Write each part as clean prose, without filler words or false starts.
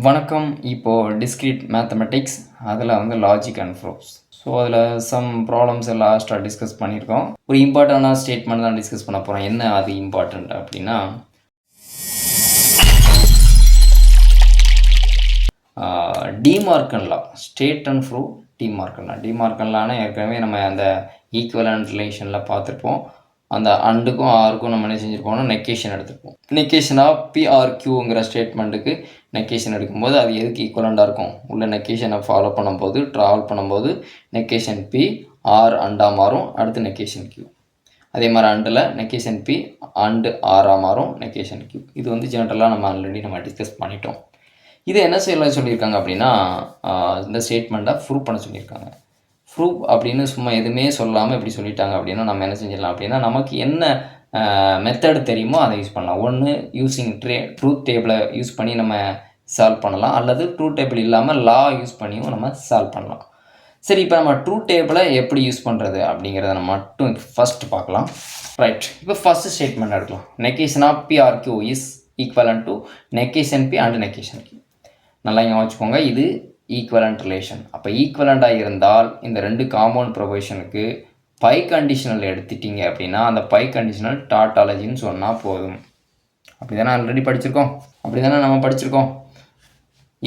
வணக்கம். இப்போது discrete mathematics அதில் வந்து லாஜிக் அண்ட் ப்ரூஃப்ஸ். ஸோ அதில் சம் ப்ராப்ளம்ஸ் எல்லாம் லாஸ்ட்டாக டிஸ்கஸ் பண்ணியிருக்கோம். ஒரு இம்பார்ட்டண்டான ஸ்டேட்மெண்ட் தான் டிஸ்கஸ் பண்ண போகிறோம். என்ன அது இம்பார்ட்டண்ட் அப்படின்னா, De Morgan law, state and prove De Morgan law. De Morgan லானா ஏற்கனவே நம்ம அந்த ஈக்குவலன்ட் ரிலேஷனில் பார்த்துருப்போம். அந்த அண்டுக்கும் ஆருக்கும் நம்ம என்ன செஞ்சுருப்போம்னா நெக்கேஷன் எடுத்துருப்போம். நெக்கேஷனாக பிஆர்கியூங்கிற ஸ்டேட்மெண்ட்டுக்கு நெக்கேஷன் எடுக்கும்போது அது எதுக்கு ஈக்குவலண்டாக இருக்கும்? உள்ள நெக்கேஷனை ஃபாலோ பண்ணும்போது ட்ராவல் பண்ணும்போது நெக்கேஷன் பி ஆர் அண்டாக மாறும், அடுத்து நெக்கேஷன் கியூ. அதே மாதிரி அண்டில் நெக்கேஷன் பி அண்டு ஆராக மாறும், நெக்கேஷன் கியூ. இது வந்து ஜென்ரலாக நம்ம ஆல்ரெடி டிஸ்கஸ் பண்ணிட்டோம். இது என்ன செய்யலாம் சொல்லியிருக்காங்க அப்படின்னா, இந்த ஸ்டேட்மெண்ட்டை ப்ரூவ் பண்ண சொல்லியிருக்காங்க. ப்ரூவ் அப்படின்னு சும்மா எதுவுமே சொல்லாமல் எப்படி சொல்லிட்டாங்க அப்படின்னா, நம்ம என்ன செஞ்சிடலாம் அப்படின்னா, நமக்கு என்ன மெத்தட் தெரியுமோ அதை யூஸ் பண்ணலாம். ஒன்று யூஸிங் ட்ரூத் டேபிளை யூஸ் பண்ணி நம்ம சால்வ் பண்ணலாம், அல்லது ட்ரூத் டேபிள் இல்லாமல் லா யூஸ் பண்ணியும் நம்ம சால்வ் பண்ணலாம். சரி, இப்போ நம்ம ட்ரூத் டேபிளை எப்படி யூஸ் பண்ணுறது அப்படிங்கிறத நம்ம மட்டும் ஃபஸ்ட்டு பார்க்கலாம். ரைட், இப்போ ஃபஸ்ட்டு ஸ்டேட்மெண்ட் எடுக்கலாம். Negation of P or Q is equivalent to negation P and negation Q. நல்லா இங்கே வச்சுக்கோங்க, இது ஈக்குவலண்ட் ரிலேஷன். அப்போ ஈக்குவலண்டாக இருந்தால் இந்த ரெண்டு காம்பவுண்ட் ப்ரொபோஷனுக்கு பை கண்டிஷனல் எடுத்துட்டீங்க அப்படின்னா அந்த பை கண்டிஷனல் டாட்டாலஜின்னு சொன்னால் போதும். அப்படி தானே ஆல்ரெடி படிச்சிருக்கோம், அப்படி தானே நம்ம படிச்சிருக்கோம்.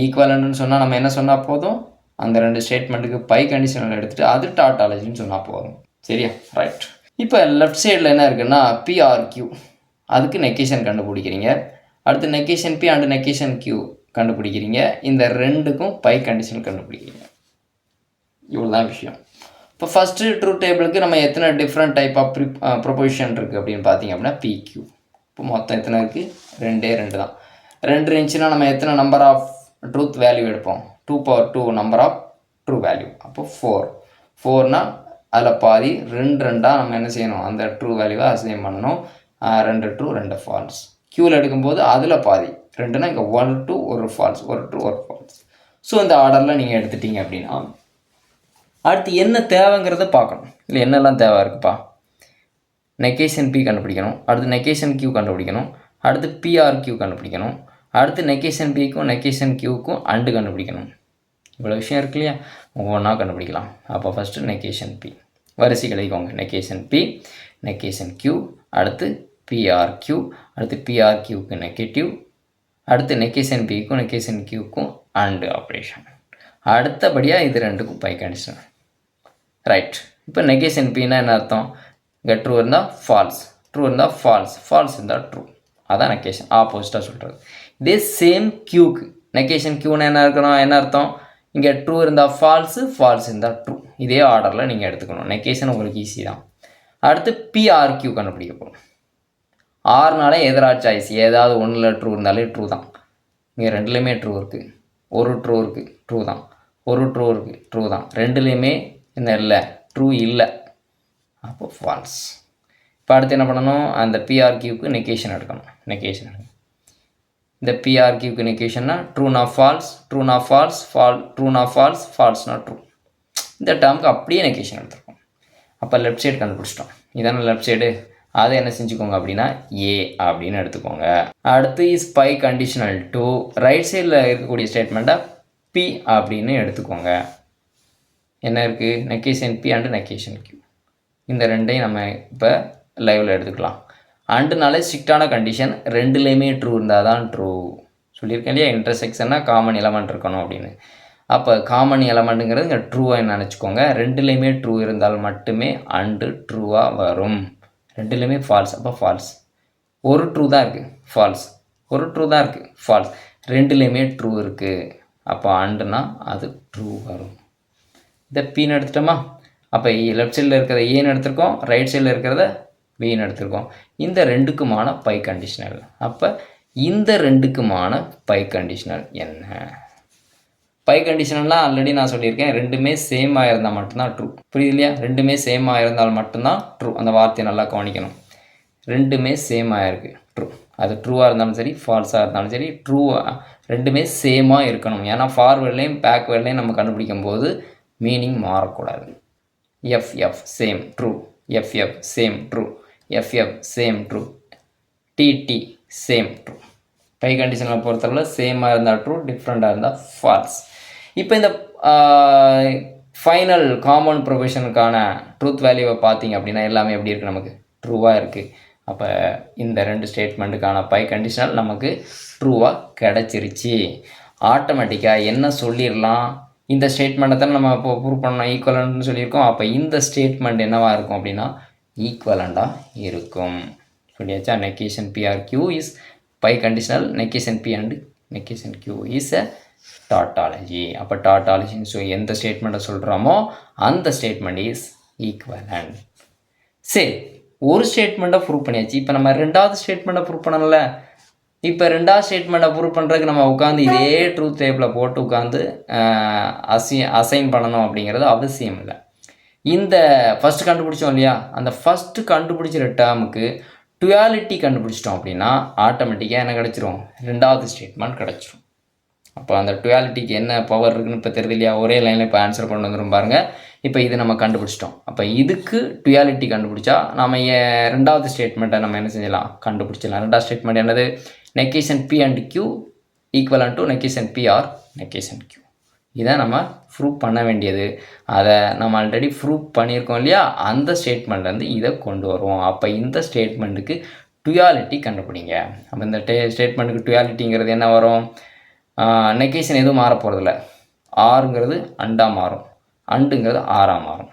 ஈக்குவலண்ட்னு சொன்னால் நம்ம என்ன சொன்னால் போதும், அந்த ரெண்டு ஸ்டேட்மெண்ட்டுக்கு பை கண்டிஷனல் எடுத்துகிட்டு அது டாட்டாலஜின்னு சொன்னால் போதும். சரியா? ரைட். இப்போ லெஃப்ட் சைடில் என்ன இருக்குன்னா பிஆர்கியூ, அதுக்கு நெக்கேஷன் கண்டுபிடிக்கிறீங்க. அடுத்து நெக்கேஷன் பி அண்ட் நெக்கேஷன் கியூ கண்டுபிடிக்கிறீங்க. இந்த ரெண்டுக்கும் பை கண்டிஷன் கண்டுபிடிக்கிறீங்க. இவ்வளோ தான் விஷயம். இப்போ ஃபஸ்ட்டு ட்ரூத் டேபிளுக்கு நம்ம எத்தனை டிஃப்ரெண்ட் டைப் ஆஃப் ப்ரொபோசிஷன் இருக்குது அப்படின்னு பார்த்தீங்க அப்படின்னா பிக்யூ. இப்போ மொத்தம் எத்தனை இருக்குது? ரெண்டு தான். 2 இருந்துச்சுன்னா நம்ம எத்தனை நம்பர் ஆஃப் ட்ரூத் வேல்யூ எடுப்போம்? 2/2 நம்பர் ஆஃப் ட்ரூ வேல்யூ. அப்போ 4னா அதில் பாதி 2 நம்ம என்ன செய்யணும்? அந்த ட்ரூ வேல்யூவை அசைன் பண்ணணும். 2 ட்ரூ 2 ஃபால்ஸ். கியூவில் எடுக்கும்போது அதில் பாதி 2னா இங்கே 1 true 1 false, 1 true 1 false. So இந்த ஆர்டரில் நீங்கள் எடுத்துட்டீங்க அப்படின்னா அடுத்து என்ன தேவைங்கிறத பார்க்கணும். இல்லை என்னெல்லாம் தேவை இருக்குப்பா? நெக்கேஷன் பி கண்டுபிடிக்கணும், அடுத்து நெக்கேஷன் கியூ கண்டுபிடிக்கணும், அடுத்து பிஆர்கியூ கண்டுபிடிக்கணும், அடுத்து நெக்கேஷன் பிக்கும் நெக்கேஷன் கியூக்கும் அண்டு கண்டுபிடிக்கணும். இவ்வளோ விஷயம் இருக்கு இல்லையா? ஒவ்வொன்றா கண்டுபிடிக்கலாம். அப்போ ஃபஸ்ட்டு நெக்கேஷன் பி வரிசை கிடைக்கோங்க. நெக்கேஷன் பி, நெக்கேஷன் கியூ, அடுத்து பிஆர்கியூ, அடுத்து பிஆர்கியூக்கு நெகட்டிவ், அடுத்து நெக்கேஷன் பிக்கும் நெக்கேஷன் கியூக்கும் அண்டு ஆப்ரேஷன். அடுத்தபடியாக இது ரெண்டுக்கும் பை கண்டிஷன். ரைட். இப்போ நெகேஷன் பின்னா என்ன அர்த்தம்? இங்கே ட்ரூ இருந்தால் ஃபால்ஸ், ட்ரூ இருந்தால் ஃபால்ஸ், ஃபால்ஸ் இருந்தால் ட்ரூ. அதான் நெகேஷன், ஆப்போசிட்டாக சொல்கிறது. இதே சேம் கியூக்கு நெகேஷன் கியூன்னு என்ன இருக்கணும்? என்ன அர்த்தம்? இங்கே ட்ரூ இருந்தால் ஃபால்ஸு, ஃபால்ஸ் இருந்தால் ட்ரூ. இதே ஆர்டரில் நீங்கள் எடுத்துக்கணும். நெகேஷன் உங்களுக்கு ஈஸி தான். அடுத்து பிஆர்கியூ கண்டுபிடிக்க போகிறோம். ஆறுனாலே எதிரா சாய்ஸ், ஏதாவது ஒன்றில் ட்ரூ இருந்தாலே ட்ரூ தான். இங்கே ரெண்டுலேயுமே ட்ரூ இருக்குது, ஒரு ட்ரூ இருக்குது, ட்ரூ தான், ஒரு ட்ரூ இருக்குது, ட்ரூ தான். ரெண்டுலேயுமே என்ன இல்லை? ட்ரூ இல்லை. அப்போ ஃபால்ஸ். இப்போ அடுத்து என்ன பண்ணணும்? அந்த பிஆர்கியூக்கு நெகேஷன் எடுக்கணும். நெகேஷன் எடுக்கணும். இந்த பிஆர்கியூக்கு நெகேஷன்னா ட்ரூனா ஃபால்ஸ், ட்ரூனா ஃபால்ஸ், ட்ரூனா ஃபால்ஸ், ஃபால்ஸ்னா ட்ரூ. இந்த டேர்முக்கு அப்படியே நெகேஷன் எடுத்துருக்கோம். அப்போ லெஃப்ட் சைடு கண்டுபிடிச்சிட்டோம். இதான லெஃப்ட் சைடு. அதை என்ன செஞ்சுக்கோங்க அப்படின்னா ஏ அப்படின்னு எடுத்துக்கோங்க. அடுத்து is biconditional to right சைடில் இருக்கக்கூடிய ஸ்டேட்மெண்ட்டை பி அப்படின்னு எடுத்துக்கோங்க. என்ன இருக்குது? Negation P and negation Q. இந்த ரெண்டையும் நம்ம இப்போ லைவில் எடுத்துக்கலாம். அண்டுனாலே ஸ்ட்ரிக்டான கண்டிஷன், ரெண்டுலேயுமே ட்ரூ இருந்தால் தான் ட்ரூ. சொல்லியிருக்கேன் இல்லையா? இன்டர்செக்ஷன்னா காமன் எலமெண்ட் இருக்கணும் அப்படின்னு. அப்போ காமன் எலமெண்ட்டுங்கிறது இங்கே ட்ரூவாக நினச்சிக்கோங்க. ரெண்டுலேயுமே ட்ரூ இருந்தால் மட்டுமே அண்டு ட்ரூவாக வரும். ரெண்டுலேயுமே ஃபால்ஸ், அப்போ ஃபால்ஸ். ஒரு ட்ரூ தான் இருக்குது, ஃபால்ஸ். ஒரு ட்ரூ தான் இருக்குது, ஃபால்ஸ். ரெண்டுலேயுமே ட்ரூ இருக்குது, அப்போ அண்டுனா அது ட்ரூ வரும். இதை பின்னு எடுத்துட்டோமா? அப்போ லெஃப்ட் சைடில் இருக்கிறத ஏன்னு எடுத்திருக்கோம், ரைட் சைடில் இருக்கிறத பின்னு எடுத்திருக்கோம். இந்த ரெண்டுக்குமான பை கண்டிஷனல். அப்போ இந்த ரெண்டுக்குமான பை கண்டிஷனல் என்ன? பை கண்டிஷனல்லாம் ஆல்ரெடி நான் சொல்லியிருக்கேன், ரெண்டுமே சேமாக இருந்தால் மட்டும்தான் ட்ரூ. புரியுது இல்லையா? ரெண்டுமே சேமாக இருந்தால் மட்டும்தான் ட்ரூ. அந்த வார்த்தையை நல்லா கவனிக்கணும். ரெண்டுமே சேமாக இருக்குது, ட்ரூ. அது ட்ரூவாக இருந்தாலும் சரி, ஃபால்ஸாக இருந்தாலும் சரி, ரெண்டுமே சேமாக இருக்கணும். ஏன்னா ஃபார்வேர்ட்லேயும் பேக்வேர்ட்லேயும் நம்ம கண்டுபிடிக்கும் போது மீனிங் மாறக்கூடாது. FF same true, FF same true, FF same true, TT same true. பை கண்டிஷனில் பொறுத்தளவில் சேமாக இருந்தால் ட்ரூ, டிஃப்ரெண்ட்டாக இருந்தால் ஃபால்ஸ். இப்போ இந்த ஃபைனல் காமன் ப்ரொவிஷனுக்கான ட்ரூத் வேல்யூவை பார்த்தீங்க அப்படின்னா எல்லாமே எப்படி இருக்குது, நமக்கு ட்ரூவாக இருக்குது. அப்போ இந்த 2 ஸ்டேட்மெண்ட்டுக்கான பை கண்டிஷனல் நமக்கு ட்ரூவாக கிடச்சிருச்சு. ஆட்டோமேட்டிக்காக என்ன சொல்லிடலாம், இந்த ஸ்டேட்மெண்ட்டை தான் நம்ம இப்போ ப்ரூவ் பண்ணோம் ஈக்குவலண்ட்னு சொல்லியிருக்கோம். அப்போ இந்த ஸ்டேட்மெண்ட் என்னவாக இருக்கும் அப்படின்னா ஈக்குவலண்டாக இருக்கும். சொல்லியாச்சா? Negation PRQ is biconditional, negation P and negation Q is a tautology. அப்போ டாட்டாலஜின்னு சொல்லி எந்த ஸ்டேட்மெண்ட்டை சொல்கிறோமோ அந்த ஸ்டேட்மெண்ட் இஸ் ஈக்குவலண்ட். சரி, ஒரு ஸ்டேட்மெண்ட்டை ப்ரூவ் பண்ணியாச்சு. இப்போ நம்ம 2வது ஸ்டேட்மெண்ட்டை ப்ரூவ் பண்ணல. இப்போ 2வது ஸ்டேட்மெண்ட்டை ப்ரூவ் பண்ணுறதுக்கு நம்ம உட்காந்து இதே ட்ரூத் டேபிளை போட்டு உட்காந்து அசைன் பண்ணணும் அப்படிங்கிறது அவசியம் இல்லை. இந்த ஃபஸ்ட்டு கண்டுபிடிச்சோம் இல்லையா, அந்த ஃபஸ்ட்டு கண்டுபிடிச்சிற டேர்முக்கு டுயாலிட்டி கண்டுபிடிச்சிட்டோம் அப்படின்னா ஆட்டோமேட்டிக்காக என்ன கிடச்சிரும், 2வது ஸ்டேட்மெண்ட் கிடச்சிரும். அப்போ அந்த டுயாலிட்டிக்கு என்ன பவர் இருக்குன்னு இப்போ தெரியுது இல்லையா, ஒரே லைனில் இப்போ ஆன்சர் கொண்டு வந்துடும் பாருங்கள். இப்போ இது நம்ம கண்டுபிடிச்சிட்டோம். அப்போ இதுக்கு டுயாலிட்டி கண்டுபிடிச்சா நம்ம 2வது ஸ்டேட்மெண்ட்டை நம்ம என்ன செஞ்சலாம், கண்டுபிடிச்சிடலாம். 2வது ஸ்டேட்மெண்ட் என்னது, negation P and Q equivalent to negation P or negation Q. இதை நம்ம ப்ரூவ் பண்ண வேண்டியது. அதை நம்ம ஆல்ரெடி ப்ரூவ் பண்ணியிருக்கோம் இல்லையா, அந்த ஸ்டேட்மெண்ட்லேருந்து இதை கொண்டு வருவோம். அப்போ இந்த ஸ்டேட்மெண்ட்டுக்கு டுயாலிட்டி கண்டுபிடிங்க. அப்போ இந்த ஸ்டேட்மெண்ட்டுக்கு டுயாலிட்டிங்கிறது என்ன வரும், நெகேஷன் எதுவும் மாற போகிறதில்ல. ஆறுங்கிறது அண்டாக மாறும், அண்டுங்கிறது ஆறாக மாறும்.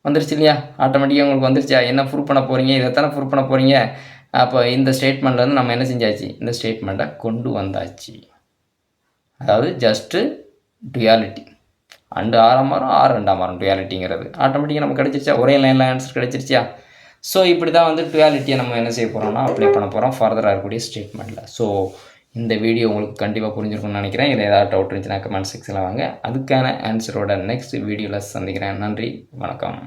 வந்துருச்சு இல்லையா, ஆட்டோமேட்டிக்காக உங்களுக்கு வந்துருச்சா? என்ன ப்ரூவ் பண்ண போகிறீங்க, இதைத்தானே ப்ரூவ் பண்ண போகிறீங்க. அப்போ இந்த ஸ்டேட்மெண்ட்லேருந்து நம்ம என்ன செஞ்சாச்சு, இந்த ஸ்டேட்மெண்ட்டை கொண்டு வந்தாச்சு. அதாவது ஜஸ்ட்டு டுயாலிட்டி, அண்டு ஆறாக மாறும், ஆறு ரெண்டாக மாறும். டுயாலிட்டிங்கிறது ஆட்டோமேட்டிக்காக நமக்கு கிடச்சிருச்சா, ஒரே லைனில் ஆன்சர் கிடச்சிருச்சா? ஸோ இப்படி தான் வந்து டுயாலிட்டியை நம்ம என்ன செய்ய போகிறோம்னா அப்ளை பண்ண போகிறோம் ஃபர்தராக இருக்கக்கூடிய ஸ்டேட்மெண்ட்டில். ஸோ இந்த வீடியோ உங்களுக்கு கண்டிப்பாக புரிஞ்சிருக்கும்னு நினைக்கிறேன். இதில் ஏதாவது டவுட் இருந்துச்சுன்னா கமெண்ட் செக்ஷனில் வாங்க. அதுக்கான ஆன்சரோட நெக்ஸ்ட் வீடியோவில் சந்திக்கிறேன். நன்றி, வணக்கம்.